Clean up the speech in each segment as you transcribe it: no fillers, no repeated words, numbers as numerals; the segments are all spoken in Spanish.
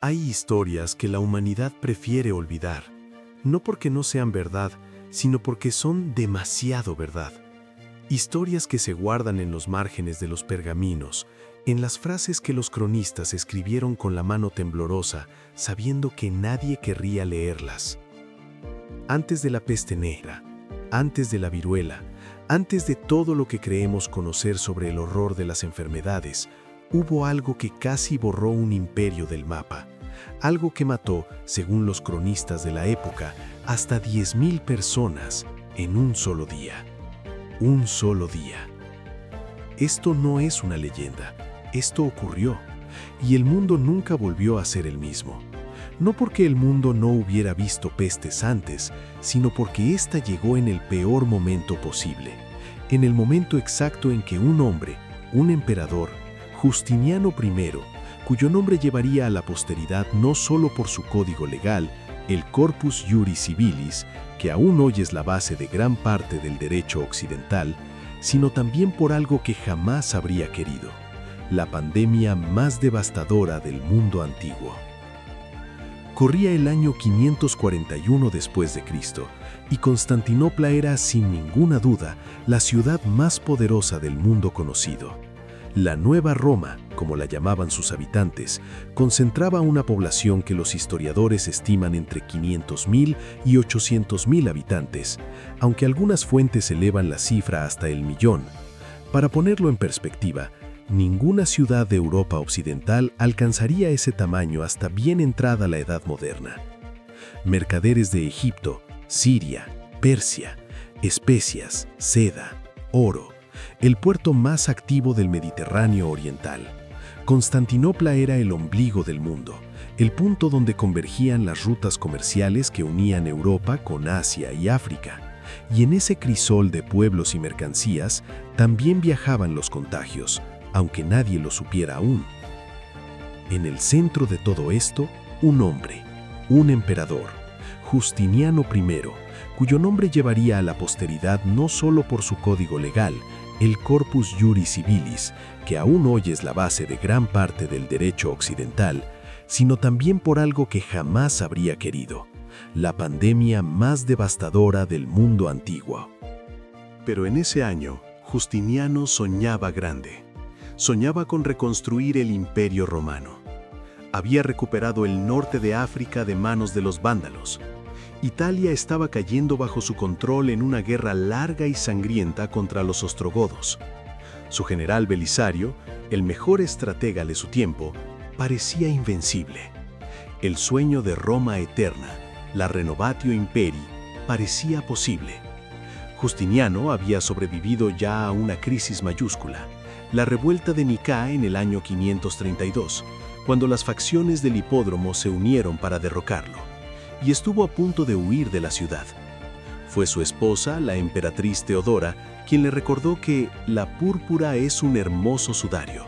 Hay historias que la humanidad prefiere olvidar, no porque no sean verdad, sino porque son demasiado verdad. Historias que se guardan en los márgenes de los pergaminos, en las frases que los cronistas escribieron con la mano temblorosa, sabiendo que nadie querría leerlas. Antes de la peste negra, antes de la viruela, antes de todo lo que creemos conocer sobre el horror de las enfermedades, hubo algo que casi borró un imperio del mapa. Algo que mató, según los cronistas de la época, hasta 10.000 personas en un solo día. Un solo día. Esto no es una leyenda, esto ocurrió, y el mundo nunca volvió a ser el mismo. No porque el mundo no hubiera visto pestes antes, sino porque ésta llegó en el peor momento posible, en el momento exacto en que un hombre, un emperador, Justiniano I, cuyo nombre llevaría a la posteridad no solo por su código legal, el Corpus Juris Civilis, que aún hoy es la base de gran parte del derecho occidental, sino también por algo que jamás habría querido, la pandemia más devastadora del mundo antiguo. Corría el año 541 después de Cristo, y Constantinopla era, sin ninguna duda, la ciudad más poderosa del mundo conocido. La Nueva Roma, como la llamaban sus habitantes, concentraba una población que los historiadores estiman entre 500.000 y 800.000 habitantes, aunque algunas fuentes elevan la cifra hasta el millón. Para ponerlo en perspectiva, ninguna ciudad de Europa occidental alcanzaría ese tamaño hasta bien entrada la Edad Moderna. Mercaderes de Egipto, Siria, Persia, especias, seda, oro, el puerto más activo del Mediterráneo oriental. Constantinopla era el ombligo del mundo, el punto donde convergían las rutas comerciales que unían Europa con Asia y África. Y en ese crisol de pueblos y mercancías también viajaban los contagios, aunque nadie lo supiera aún. En el centro de todo esto, un hombre, un emperador, Justiniano I, cuyo nombre llevaría a la posteridad no solo por su código legal, el Corpus Juris Civilis, que aún hoy es la base de gran parte del derecho occidental, sino también por algo que jamás habría querido, la pandemia más devastadora del mundo antiguo. Pero en ese año, Justiniano soñaba grande. Soñaba con reconstruir el Imperio Romano. Había recuperado el norte de África de manos de los vándalos. Italia estaba cayendo bajo su control en una guerra larga y sangrienta contra los ostrogodos. Su general Belisario, el mejor estratega de su tiempo, parecía invencible. El sueño de Roma eterna, la Renovatio Imperii, parecía posible. Justiniano había sobrevivido ya a una crisis mayúscula, la revuelta de Nicea en el año 532, cuando las facciones del hipódromo se unieron para derrocarlo, y estuvo a punto de huir de la ciudad. Fue su esposa, la emperatriz Teodora, quien le recordó que la púrpura es un hermoso sudario.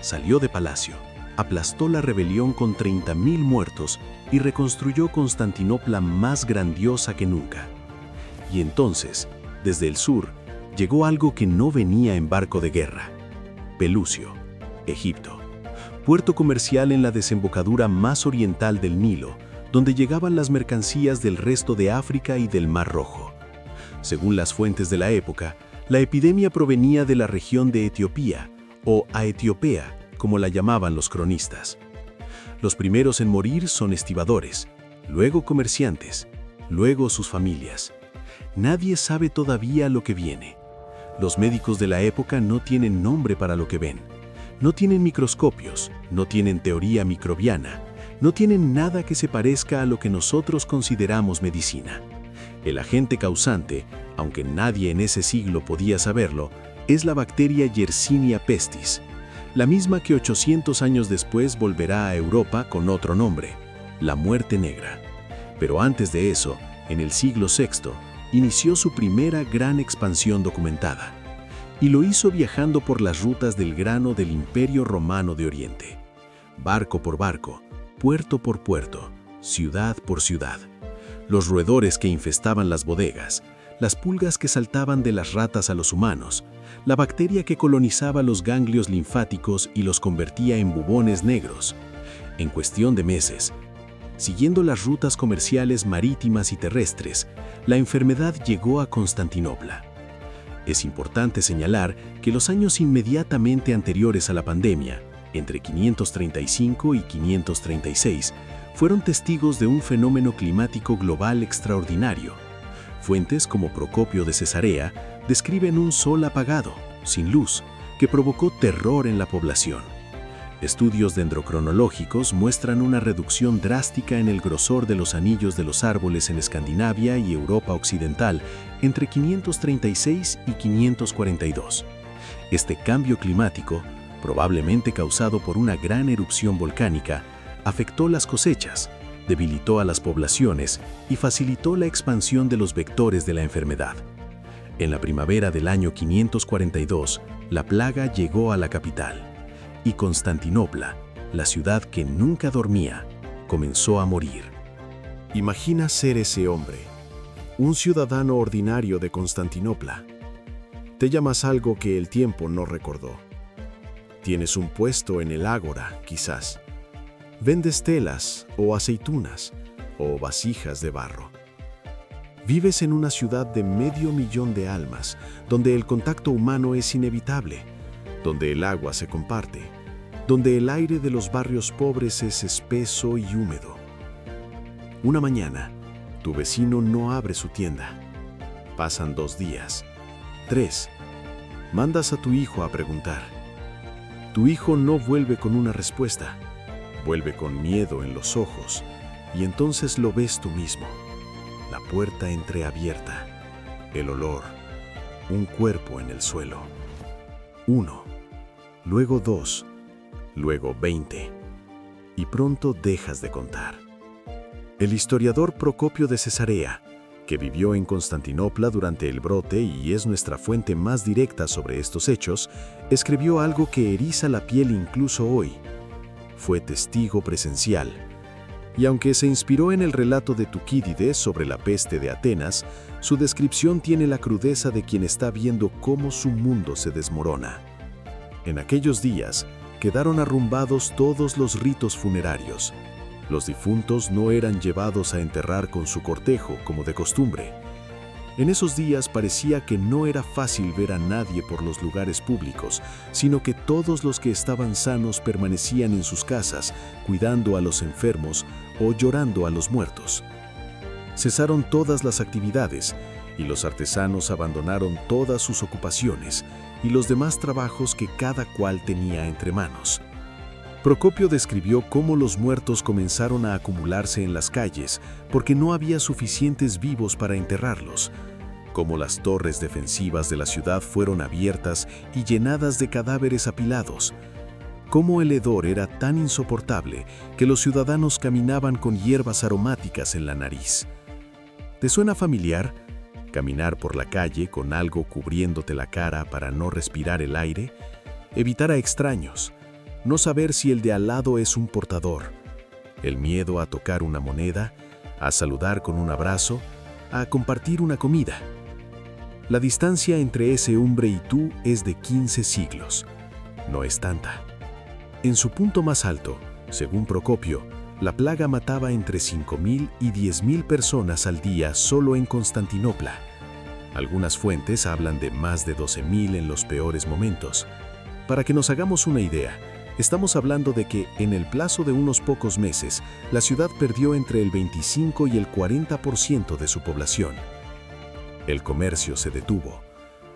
Salió de palacio, aplastó la rebelión con 30.000 muertos y reconstruyó Constantinopla más grandiosa que nunca. Y entonces, desde el sur, llegó algo que no venía en barco de guerra: Pelusio, Egipto, puerto comercial en la desembocadura más oriental del Nilo, donde llegaban las mercancías del resto de África y del Mar Rojo. Según las fuentes de la época, la epidemia provenía de la región de Etiopía, o Aetiopea, como la llamaban los cronistas. Los primeros en morir son estibadores, luego comerciantes, luego sus familias. Nadie sabe todavía lo que viene. Los médicos de la época no tienen nombre para lo que ven. No tienen microscopios, no tienen teoría microbiana, no tienen nada que se parezca a lo que nosotros consideramos medicina. El agente causante, aunque nadie en ese siglo podía saberlo, es la bacteria Yersinia pestis, la misma que 800 años después volverá a Europa con otro nombre, la muerte negra. Pero antes de eso, en el siglo VI, inició su primera gran expansión documentada, y lo hizo viajando por las rutas del grano del Imperio Romano de Oriente, barco por barco, puerto por puerto, ciudad por ciudad. Los roedores que infestaban las bodegas, las pulgas que saltaban de las ratas a los humanos, la bacteria que colonizaba los ganglios linfáticos y los convertía en bubones negros. En cuestión de meses, siguiendo las rutas comerciales marítimas y terrestres, la enfermedad llegó a Constantinopla. Es importante señalar que los años inmediatamente anteriores a la pandemia, entre 535 y 536, fueron testigos de un fenómeno climático global extraordinario. Fuentes como Procopio de Cesarea describen un sol apagado, sin luz, que provocó terror en la población. Estudios dendrocronológicos muestran una reducción drástica en el grosor de los anillos de los árboles en Escandinavia y Europa occidental entre 536 y 542. Este cambio climático, probablemente causado por una gran erupción volcánica, afectó las cosechas, debilitó a las poblaciones y facilitó la expansión de los vectores de la enfermedad. En la primavera del año 542, la plaga llegó a la capital, y Constantinopla, la ciudad que nunca dormía, comenzó a morir. Imagina ser ese hombre, un ciudadano ordinario de Constantinopla. Te llamas algo que el tiempo no recordó. Tienes un puesto en el ágora, quizás. Vendes telas o aceitunas o vasijas de barro. Vives en una ciudad de 500,000 de almas, donde el contacto humano es inevitable, donde el agua se comparte, donde el aire de los barrios pobres es espeso y húmedo. Una mañana, tu vecino no abre su tienda. Pasan 2 días, 3. Mandas a tu hijo a preguntar. Tu hijo no vuelve con una respuesta. Vuelve con miedo en los ojos, y entonces lo ves tú mismo. La puerta entreabierta, el olor, un cuerpo en el suelo. 1, luego 2, luego 20, y pronto dejas de contar. El historiador Procopio de Cesarea, que vivió en Constantinopla durante el brote y es nuestra fuente más directa sobre estos hechos, escribió algo que eriza la piel incluso hoy. Fue testigo presencial, y aunque se inspiró en el relato de Tucídides sobre la peste de Atenas, su descripción tiene la crudeza de quien está viendo cómo su mundo se desmorona. En aquellos días, quedaron arrumbados todos los ritos funerarios. Los difuntos no eran llevados a enterrar con su cortejo, como de costumbre. En esos días parecía que no era fácil ver a nadie por los lugares públicos, sino que todos los que estaban sanos permanecían en sus casas, cuidando a los enfermos o llorando a los muertos. Cesaron todas las actividades, y los artesanos abandonaron todas sus ocupaciones y los demás trabajos que cada cual tenía entre manos. Procopio describió cómo los muertos comenzaron a acumularse en las calles porque no había suficientes vivos para enterrarlos, cómo las torres defensivas de la ciudad fueron abiertas y llenadas de cadáveres apilados, cómo el hedor era tan insoportable que los ciudadanos caminaban con hierbas aromáticas en la nariz. ¿Te suena familiar? Caminar por la calle con algo cubriéndote la cara para no respirar el aire, evitar a extraños, no saber si el de al lado es un portador, el miedo a tocar una moneda, a saludar con un abrazo, a compartir una comida. La distancia entre ese hombre y tú es de 15 siglos. No es tanta. En su punto más alto, según Procopio, la plaga mataba entre 5,000 y 10,000 personas al día solo en Constantinopla. Algunas fuentes hablan de más de 12,000 en los peores momentos. Para que nos hagamos una idea, estamos hablando de que, en el plazo de unos pocos meses, la ciudad perdió entre el 25 y el 40% de su población. El comercio se detuvo,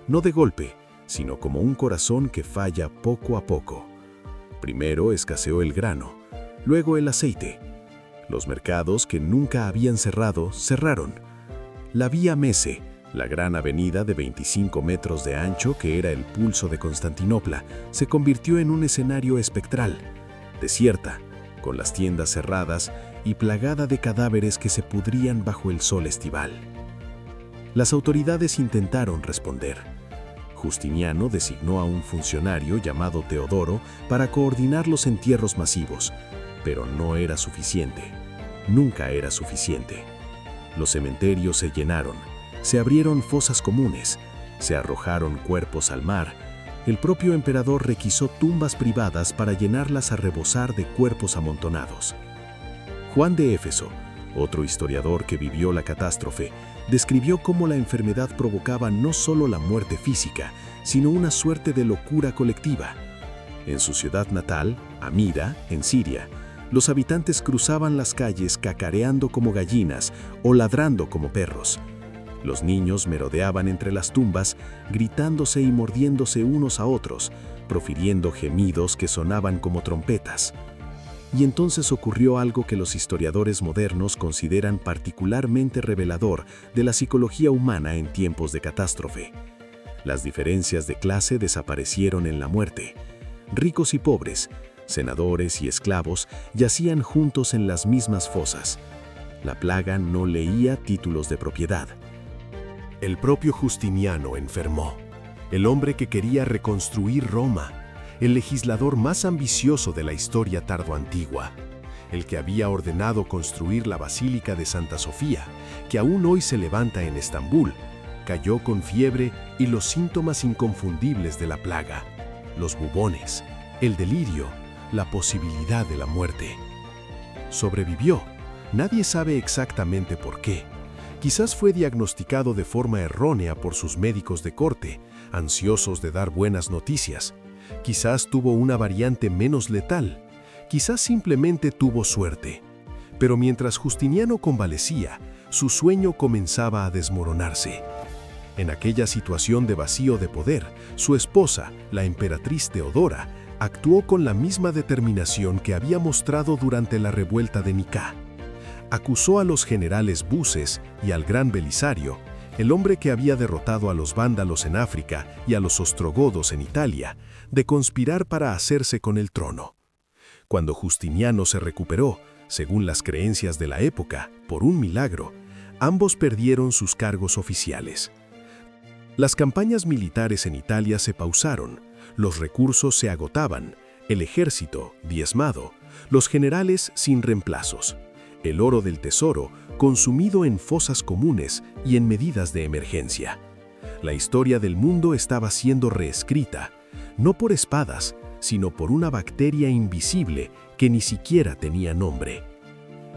no de golpe, sino como un corazón que falla poco a poco. Primero escaseó el grano, luego el aceite. Los mercados que nunca habían cerrado, cerraron. La Vía Mese, la gran avenida de 25 metros de ancho que era el pulso de Constantinopla, se convirtió en un escenario espectral, desierta, con las tiendas cerradas y plagada de cadáveres que se pudrían bajo el sol estival. Las autoridades intentaron responder. Justiniano designó a un funcionario llamado Teodoro para coordinar los entierros masivos, pero no era suficiente. Nunca era suficiente. Los cementerios se llenaron, se abrieron fosas comunes, se arrojaron cuerpos al mar, El propio emperador requisó tumbas privadas para llenarlas a rebosar de cuerpos amontonados. Juan de Éfeso, otro historiador que vivió la catástrofe, describió cómo la enfermedad provocaba no solo la muerte física, sino una suerte de locura colectiva. En su ciudad natal, Amida, en Siria, los habitantes cruzaban las calles cacareando como gallinas o ladrando como perros. Los niños merodeaban entre las tumbas, gritándose y mordiéndose unos a otros, profiriendo gemidos que sonaban como trompetas. Y entonces ocurrió algo que los historiadores modernos consideran particularmente revelador de la psicología humana en tiempos de catástrofe. Las diferencias de clase desaparecieron en la muerte. Ricos y pobres, senadores y esclavos yacían juntos en las mismas fosas. La plaga no leía títulos de propiedad. El propio Justiniano enfermó, el hombre que quería reconstruir Roma, el legislador más ambicioso de la historia tardoantigua, el que había ordenado construir la Basílica de Santa Sofía, que aún hoy se levanta en Estambul, cayó con fiebre y los síntomas inconfundibles de la plaga, los bubones, el delirio, la posibilidad de la muerte. Sobrevivió. Nadie sabe exactamente por qué. Quizás fue diagnosticado de forma errónea por sus médicos de corte, ansiosos de dar buenas noticias. Quizás tuvo una variante menos letal. Quizás simplemente tuvo suerte. Pero mientras Justiniano convalecía, su sueño comenzaba a desmoronarse. En aquella situación de vacío de poder, su esposa, la emperatriz Teodora, actuó con la misma determinación que había mostrado durante la revuelta de Nicá. Acusó a los generales Buses y al gran Belisario, el hombre que había derrotado a los vándalos en África y a los ostrogodos en Italia, de conspirar para hacerse con el trono. Cuando Justiniano se recuperó, según las creencias de la época, por un milagro, ambos perdieron sus cargos oficiales. Las campañas militares en Italia se pausaron, los recursos se agotaban, el ejército diezmado, los generales sin reemplazos, el oro del tesoro consumido en fosas comunes y en medidas de emergencia. La historia del mundo estaba siendo reescrita, no por espadas, sino por una bacteria invisible que ni siquiera tenía nombre.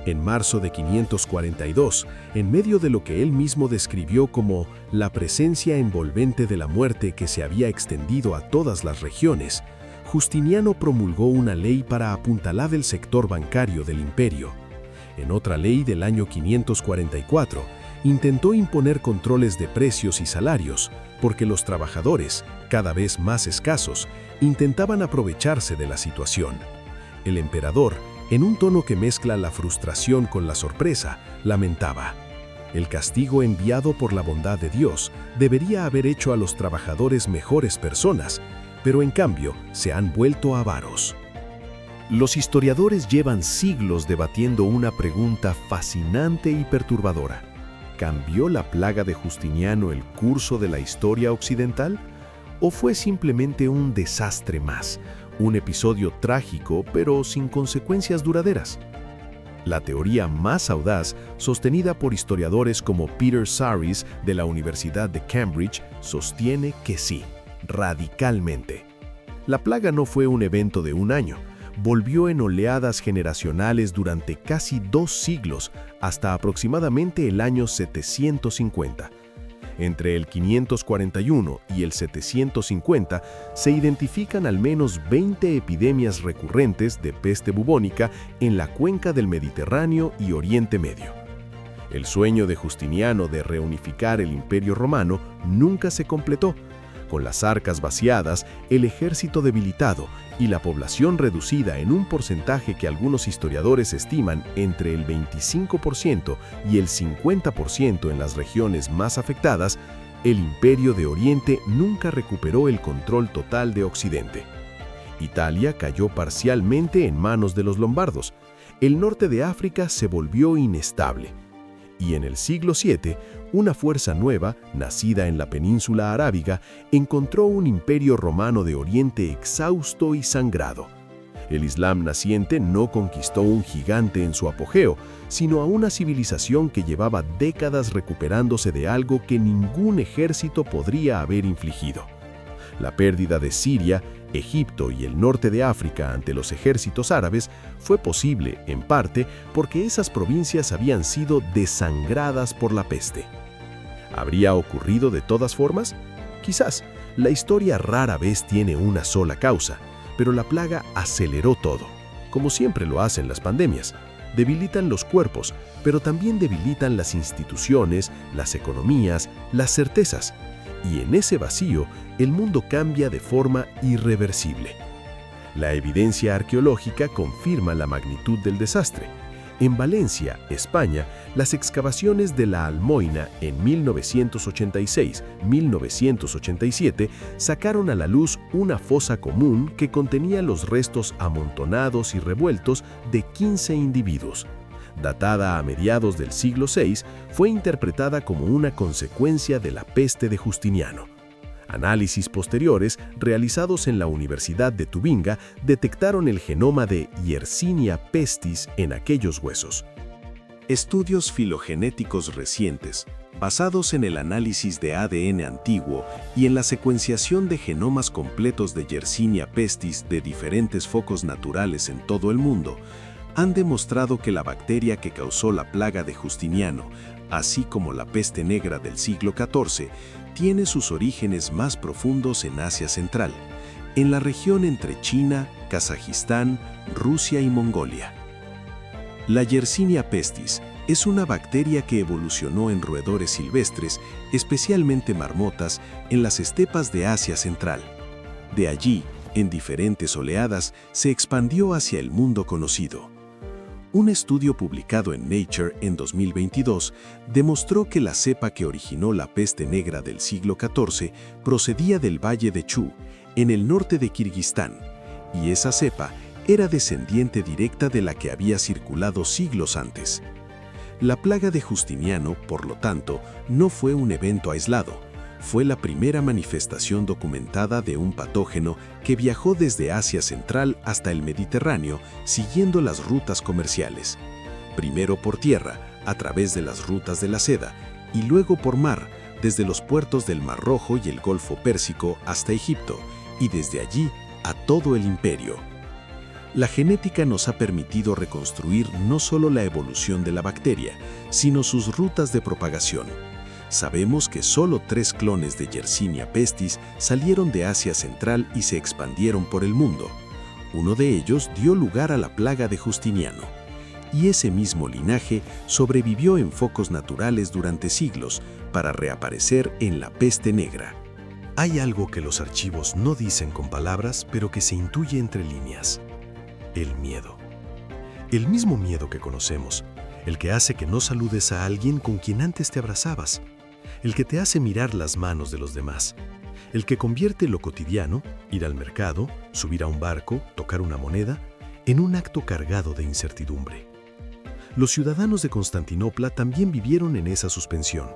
En marzo de 542, en medio de lo que él mismo describió como la presencia envolvente de la muerte que se había extendido a todas las regiones, Justiniano promulgó una ley para apuntalar el sector bancario del imperio. En otra ley del año 544, intentó imponer controles de precios y salarios, porque los trabajadores, cada vez más escasos, intentaban aprovecharse de la situación. El emperador, en un tono que mezcla la frustración con la sorpresa, lamentaba: el castigo enviado por la bondad de Dios debería haber hecho a los trabajadores mejores personas, pero en cambio se han vuelto avaros. Los historiadores llevan siglos debatiendo una pregunta fascinante y perturbadora. ¿Cambió la plaga de Justiniano el curso de la historia occidental? ¿O fue simplemente un desastre más, un episodio trágico pero sin consecuencias duraderas? La teoría más audaz, sostenida por historiadores como Peter Saris de la Universidad de Cambridge, sostiene que sí, radicalmente. La plaga no fue un evento de un año. Volvió en oleadas generacionales durante casi 2 siglos, hasta aproximadamente el año 750. Entre el 541 y el 750 se identifican al menos 20 epidemias recurrentes de peste bubónica en la cuenca del Mediterráneo y Oriente Medio. El sueño de Justiniano de reunificar el Imperio Romano nunca se completó. Con las arcas vaciadas, el ejército debilitado y la población reducida en un porcentaje que algunos historiadores estiman entre el 25% y el 50% en las regiones más afectadas, el Imperio de Oriente nunca recuperó el control total de Occidente. Italia cayó parcialmente en manos de los lombardos. El norte de África se volvió inestable. Y en el siglo VII, una fuerza nueva, nacida en la península arábiga, encontró un imperio romano de Oriente exhausto y sangrado. El Islam naciente no conquistó un gigante en su apogeo, sino a una civilización que llevaba décadas recuperándose de algo que ningún ejército podría haber infligido. La pérdida de Siria, Egipto y el norte de África ante los ejércitos árabes fue posible, en parte, porque esas provincias habían sido desangradas por la peste. ¿Habría ocurrido de todas formas? Quizás. La historia rara vez tiene una sola causa, pero la plaga aceleró todo, como siempre lo hacen las pandemias. Debilitan los cuerpos, pero también debilitan las instituciones, las economías, las certezas. Y en ese vacío, el mundo cambia de forma irreversible. La evidencia arqueológica confirma la magnitud del desastre. En Valencia, España, las excavaciones de la Almoina en 1986-1987 sacaron a la luz una fosa común que contenía los restos amontonados y revueltos de 15 individuos. Datada a mediados del siglo VI, fue interpretada como una consecuencia de la peste de Justiniano. Análisis posteriores, realizados en la Universidad de Tubinga, detectaron el genoma de Yersinia pestis en aquellos huesos. Estudios filogenéticos recientes, basados en el análisis de ADN antiguo y en la secuenciación de genomas completos de Yersinia pestis de diferentes focos naturales en todo el mundo, han demostrado que la bacteria que causó la plaga de Justiniano, así como la peste negra del siglo XIV, tiene sus orígenes más profundos en Asia Central, en la región entre China, Kazajistán, Rusia y Mongolia. La Yersinia pestis es una bacteria que evolucionó en roedores silvestres, especialmente marmotas, en las estepas de Asia Central. De allí, en diferentes oleadas, se expandió hacia el mundo conocido. Un estudio publicado en Nature en 2022 demostró que la cepa que originó la peste negra del siglo XIV procedía del valle de Chu, en el norte de Kirguistán, y esa cepa era descendiente directa de la que había circulado siglos antes. La plaga de Justiniano, por lo tanto, no fue un evento aislado. Fue la primera manifestación documentada de un patógeno que viajó desde Asia Central hasta el Mediterráneo siguiendo las rutas comerciales. Primero por tierra, a través de las rutas de la seda, y luego por mar, desde los puertos del Mar Rojo y el Golfo Pérsico hasta Egipto, y desde allí a todo el imperio. La genética nos ha permitido reconstruir no solo la evolución de la bacteria, sino sus rutas de propagación. Sabemos que solo 3 clones de Yersinia pestis salieron de Asia Central y se expandieron por el mundo. Uno de ellos dio lugar a la plaga de Justiniano. Y ese mismo linaje sobrevivió en focos naturales durante siglos para reaparecer en la peste negra. Hay algo que los archivos no dicen con palabras, pero que se intuye entre líneas. El miedo. El mismo miedo que conocemos, el que hace que no saludes a alguien con quien antes te abrazabas, el que te hace mirar las manos de los demás, el que convierte lo cotidiano, ir al mercado, subir a un barco, tocar una moneda, en un acto cargado de incertidumbre. Los ciudadanos de Constantinopla también vivieron en esa suspensión,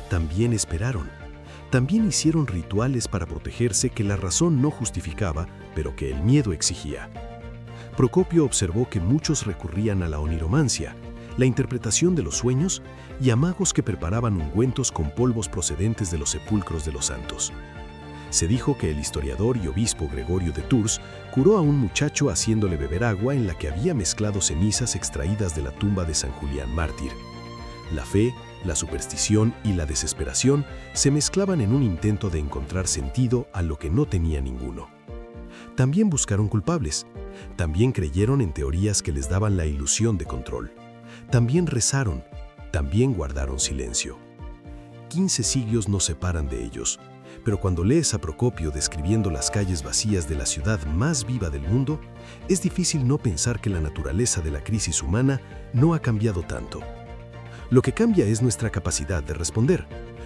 también esperaron, también hicieron rituales para protegerse que la razón no justificaba, pero que el miedo exigía. Procopio observó que muchos recurrían a la oniromancia, la interpretación de los sueños y a magos que preparaban ungüentos con polvos procedentes de los sepulcros de los santos. Se dijo que el historiador y obispo Gregorio de Tours curó a un muchacho haciéndole beber agua en la que había mezclado cenizas extraídas de la tumba de San Julián mártir. La fe, la superstición y la desesperación se mezclaban en un intento de encontrar sentido a lo que no tenía ninguno. También buscaron culpables, también creyeron en teorías que les daban la ilusión de control. También rezaron, también guardaron silencio. 15 siglos nos separan de ellos, pero cuando lees a Procopio describiendo las calles vacías de la ciudad más viva del mundo, es difícil no pensar que la naturaleza de la crisis humana no ha cambiado tanto. Lo que cambia es nuestra capacidad de responder,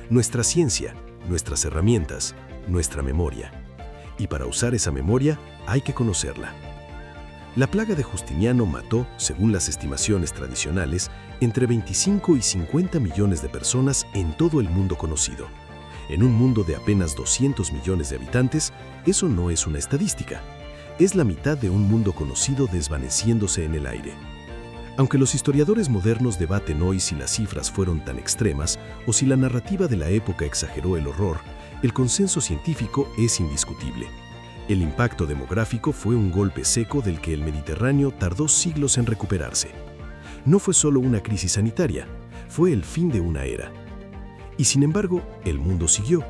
nuestra ciencia, nuestras herramientas, nuestra memoria. Y para usar esa memoria hay que conocerla. La plaga de Justiniano mató, según las estimaciones tradicionales, entre 25 y 50 millones de personas en todo el mundo conocido. En un mundo de apenas 200 millones de habitantes, eso no es una estadística. Es la mitad de un mundo conocido desvaneciéndose en el aire. Aunque los historiadores modernos debaten hoy si las cifras fueron tan extremas o si la narrativa de la época exageró el horror, el consenso científico es indiscutible. El impacto demográfico fue un golpe seco del que el Mediterráneo tardó siglos en recuperarse. No fue solo una crisis sanitaria, fue el fin de una era. Y sin embargo, el mundo siguió.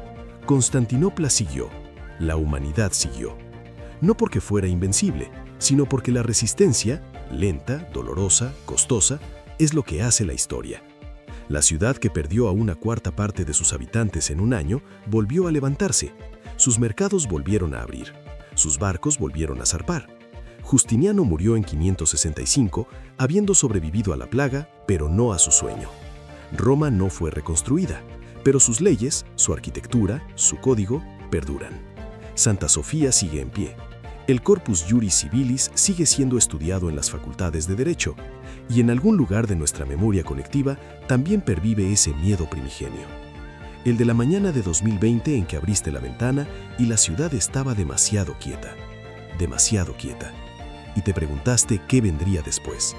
Constantinopla siguió. La humanidad siguió. No porque fuera invencible, sino porque la resistencia, lenta, dolorosa, costosa, es lo que hace la historia. La ciudad que perdió a una cuarta parte de sus habitantes en un año volvió a levantarse. Sus mercados volvieron a abrir. Sus barcos volvieron a zarpar. Justiniano murió en 565, habiendo sobrevivido a la plaga, pero no a su sueño. Roma no fue reconstruida, pero sus leyes, su arquitectura, su código, perduran. Santa Sofía sigue en pie. El Corpus Juris Civilis sigue siendo estudiado en las facultades de Derecho, y en algún lugar de nuestra memoria colectiva también pervive ese miedo primigenio. El de la mañana de 2020 en que abriste la ventana y la ciudad estaba demasiado quieta, y te preguntaste qué vendría después.